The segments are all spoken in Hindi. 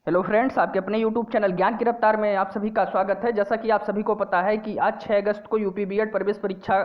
हेलो फ्रेंड्स, आपके अपने यूट्यूब चैनल ज्ञान की रफ्तार में आप सभी का स्वागत है। जैसा कि आप सभी को पता है कि आज 6 अगस्त को यूपी बीएड प्रवेश परीक्षा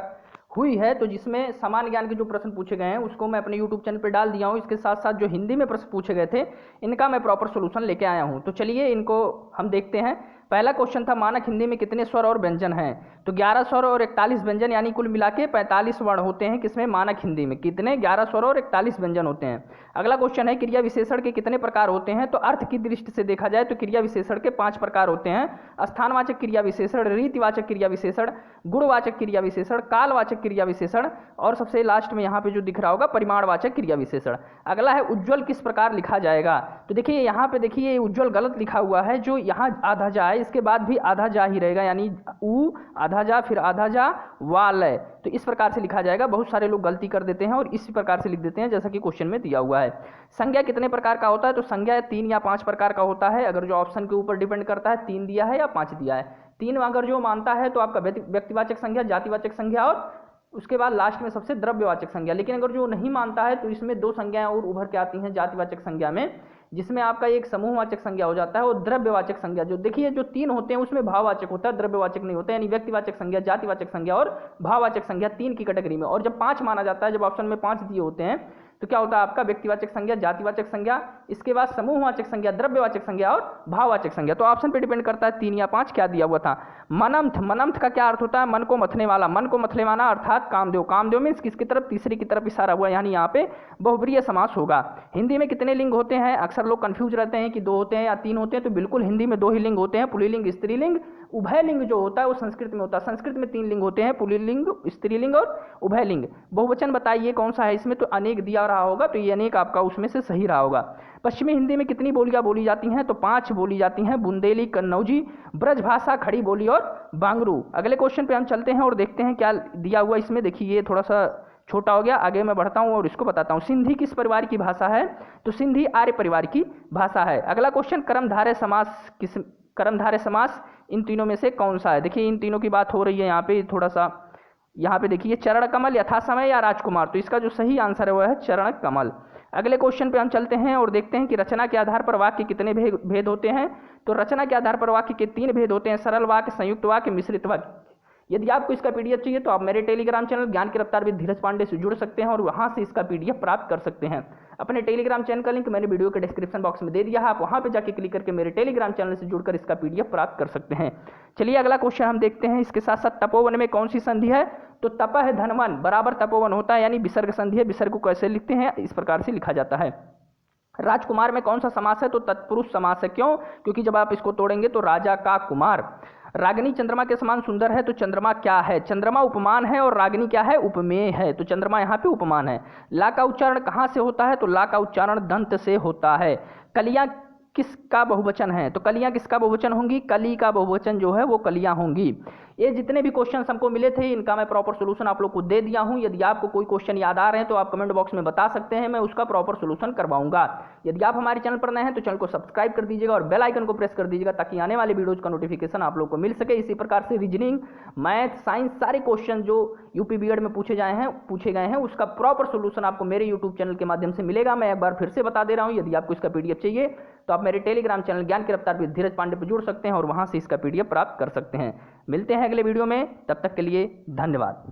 हुई है, तो जिसमें सामान्य ज्ञान के जो प्रश्न पूछे गए हैं उसको मैं अपने यूट्यूब चैनल पर डाल दिया हूं। इसके साथ साथ जो हिंदी में प्रश्न पूछे गए थे इनका मैं प्रॉपर सोल्यूशन लेके आया हूं। तो चलिए इनको हम देखते हैं। पहला क्वेश्चन था, मानक हिंदी में कितने स्वर और व्यंजन हैं? तो 11 स्वर और 41 व्यंजन, यानी कुल मिला के 45 वर्ण होते हैं। किसमें? मानक हिंदी में। कितने? 11 स्वर और 41 व्यंजन होते हैं। अगला क्वेश्चन है, क्रिया विशेषण के कितने प्रकार होते हैं? तो अर्थ की दृष्टि से देखा जाए तो क्रिया विशेषण के 5 प्रकार होते हैं। स्थानवाचक क्रिया विशेषण, रीतिवाचक क्रिया विशेषण, गुणवाचक क्रिया विशेषण, कालवाचक क्रिया विशेषण और सबसे लास्ट में यहाँ पे जो दिख रहा होगा परिमाणवाचक क्रिया विशेषण। अगला है, उज्ज्वल किस प्रकार लिखा जाएगा? तो देखिए यहाँ पे देखिए उज्ज्वल गलत लिखा हुआ है। जो यहाँ आधा जा है इसके बाद भी आधा जा ही रहेगा, यानी ऊ आधा जा फिर आधा जा वाल है। तो इस प्रकार से लिखा जाएगा। बहुत सारे लोग गलती कर देते हैं और इसी प्रकार से लिख देते हैं जैसा कि क्वेश्चन में दिया हुआ है। संज्ञा कितने प्रकार का होता है? तो संज्ञा 3 या 5 प्रकार का होता है। अगर जो ऑप्शन के ऊपर डिपेंड करता है 3 दिया है या 5 दिया है। 3 अगर जो मानता है तो आपका व्यक्तिवाचक संज्ञा, जातिवाचक संज्ञा और उसके बाद लास्ट में सबसे द्रव्यवाचक संज्ञा। लेकिन अगर जो नहीं मानता है तो इसमें 2 संज्ञाएं और उभर के आती हैं जातिवाचक संज्ञा में, जिसमें आपका एक समूहवाचक संज्ञा हो जाता है और द्रव्यवाचक संज्ञा। जो देखिए जो 3 होते हैं उसमें भाववाचक होता है, द्रव्यवाचक नहीं होता है। यानी व्यक्तिवाचक संज्ञा, जातिवाचक संज्ञा और भाववाचक संज्ञा 3 की कैटेगरी में। और जब 5 माना जाता है, जब ऑप्शन में 5 दिए होते हैं तो क्या होता है आपका? व्यक्तिवाचक संज्ञा, जातिवाचक संज्ञा, इसके बाद समूहवाचक संज्ञा, द्रव्यवाचक संज्ञा और भाववाचक संज्ञा। तो ऑप्शन पे डिपेंड करता है 3 या 5 क्या दिया हुआ था। मनंथ, मनंथ का क्या अर्थ होता है? मन को मथने वाला, मन को मथने वाला अर्थात कामदेव। कामदेव मीन्स किसकी तरफ? तीसरी की तरफ इशारा हुआ, यानी यहाँ पे बहुब्रीहि समास होगा। हिंदी में कितने लिंग होते हैं? अक्सर लोग कंफ्यूज रहते हैं कि 2 होते हैं या 3 होते हैं। तो बिल्कुल हिंदी में 2 ही लिंग होते हैं, पुल्लिंग स्त्रीलिंग। उभयलिंग जो होता है वो संस्कृत में होता है। संस्कृत में 3 लिंग होते हैं, पुल्लिंग, स्त्रीलिंग और उभयलिंग। बहुवचन बताइए कौन सा है इसमें? तो अनेक दिया रहा होगा, तो ये अनेक आपका उसमें से सही रहा होगा। पश्चिमी हिंदी में कितनी बोलियां बोली जाती हैं? तो 5 बोली जाती हैं, बुंदेली, कन्नौजी, ब्रजभाषा, खड़ी बोली और बांगरू। अगले क्वेश्चन पे हम चलते हैं और देखते हैं क्या दिया हुआ इसमें। देखिए ये थोड़ा सा छोटा हो गया, आगे मैं बढ़ता हूं और इसको बताता हूं। सिंधी किस परिवार की भाषा है? तो सिंधी आर्य परिवार की भाषा है। अगला क्वेश्चन, कर्मधारय समास किस, कर्मधारय समास इन तीनों में से कौन सा है? देखिए इन तीनों की बात हो रही है यहाँ पे। थोड़ा सा यहाँ पे देखिए, चरण कमल, यथा समय या राजकुमार। तो इसका जो सही आंसर है वह है चरण कमल। अगले क्वेश्चन पे हम चलते हैं और देखते हैं कि रचना के आधार पर वाक्य कितने भेद होते हैं। तो रचना के आधार पर वाक्य के 3 भेद होते हैं, सरल वाक्य, संयुक्त वाक्य, मिश्रित वाक्य। यदि आपको इसका पीडीएफ चाहिए तो आप मेरे टेलीग्राम चैनल ज्ञान की रफ्तार विद धीरज पांडे से जुड़ सकते हैं और वहां से इसका पीडीएफ प्राप्त कर सकते हैं। अपने टेलीग्राम चैनल का लिंक मैंने वीडियो के डिस्क्रिप्शन बॉक्स में दे दिया है, आप वहां पे जाके क्लिक करके मेरे टेलीग्राम चैनल से जुड़कर इसका पीडीएफ प्राप्त कर सकते हैं। चलिए अगला क्वेश्चन हम देखते हैं। इसके साथ साथ तपोवन में कौन सी संधि है? तो तप है धनवन बराबर तपोवन होता है, यानी विसर्ग संधि है। विसर्ग को कैसे लिखते हैं? इस प्रकार से लिखा जाता है। राजकुमार में कौन सा समास है? तो तत्पुरुष समास है। क्यों? क्योंकि जब आप इसको तोड़ेंगे तो राजा का कुमार। रागिनी चंद्रमा के समान सुंदर है, तो चंद्रमा क्या है? चंद्रमा उपमान है और रागिनी क्या है? उपमेय है। तो चंद्रमा यहाँ पे उपमान है। ला का उच्चारण कहाँ से होता है? तो ला का उच्चारण दंत से होता है। कलियां किसका बहुवचन है? तो कलियां किसका बहुवचन होंगी? कली का बहुवचन जो है वो कलियां होंगी। ये जितने भी क्वेश्चन हमको मिले थे इनका मैं प्रॉपर सोल्यूशन आप लोग को दे दिया हूं। यदि आपको कोई क्वेश्चन याद आ रहे हैं तो आप कमेंट बॉक्स में बता सकते हैं, मैं उसका प्रॉपर सोल्यूशन करवाऊंगा। यदि आप हमारे चैनल पर नए हैं तो चैनल को सब्सक्राइब कर दीजिएगा और बेल आइकन को प्रेस कर दीजिएगा ताकि आने वाले वीडियोज का नोटिफिकेशन आप लोग को मिल सके। इसी प्रकार से रीजनिंग, मैथ, साइंस सारे क्वेश्चन जो यूपी बीएड में पूछे गए हैं उसका प्रॉपर सोल्यूशन आपको मेरे यूट्यूब चैनल के माध्यम से मिलेगा। मैं एक बार फिर से बता दे रहा हूँ, यदि आपको इसका पीडीएफ चाहिए तो आप मेरे टेलीग्राम चैनल ज्ञान की रफ्तार विद धीरज पांडे पर जुड़ सकते हैं और वहां से इसका पीडीएफ प्राप्त कर सकते हैं। मिलते हैं अगले वीडियो में, तब तक के लिए धन्यवाद।